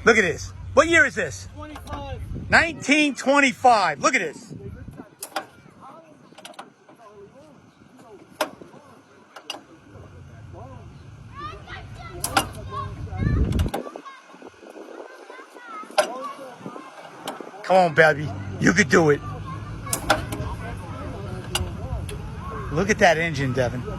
Look at this. What year is this? 25. 1925. Look at this. Come on, baby. You could do it. Look at that engine, Devin. Woo!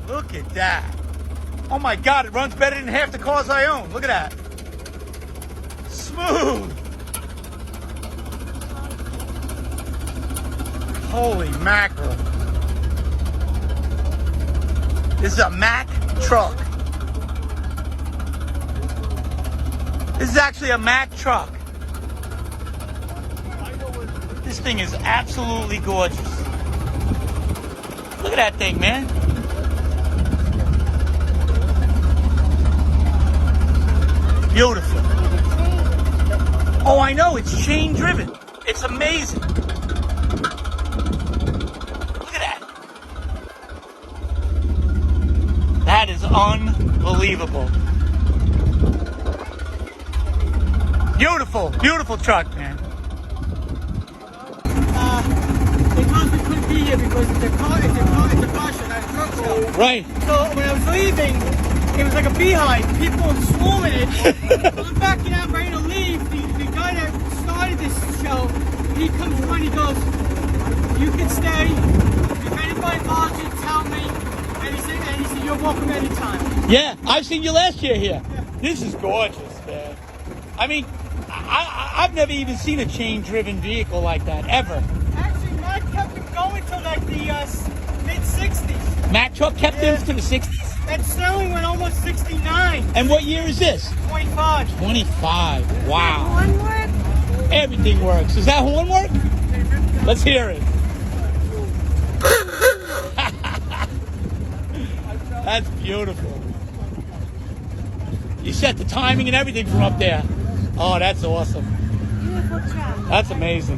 Look at that. Oh my God, it runs better than half the cars I own. Look at that. Smooth. Holy mackerel. This is a Mack truck. This is actually a Mack truck. This thing is absolutely gorgeous. Look at that thing, man. Beautiful. Oh, I know. It's chain driven. It's amazing. Look at that. That is unbelievable. Beautiful, beautiful truck, man. They thought we couldn't be here because it's a car show, not a truck show. Right. So when I was leaving, it was like a beehive. People were swarming it. I'm backing out, ready to leave. The guy that started this show, he comes running, he goes, "You can stay. If anybody bothers you, tell me." And he said, "You're welcome anytime." Yeah, I've seen you last year here. Yeah. This is gorgeous, man. I mean, I've never even seen a chain-driven vehicle like that, ever. Actually, Mack kept it going till like the mid-60s. Mack truck kept them to the 60s? That Sterling went almost 69. And what year is this? 25. 25. Wow. Horn work? Everything works. Does that horn work? Let's hear it. That's beautiful. You set the timing and everything from up there. Oh, that's awesome. Beautiful truck. That's amazing.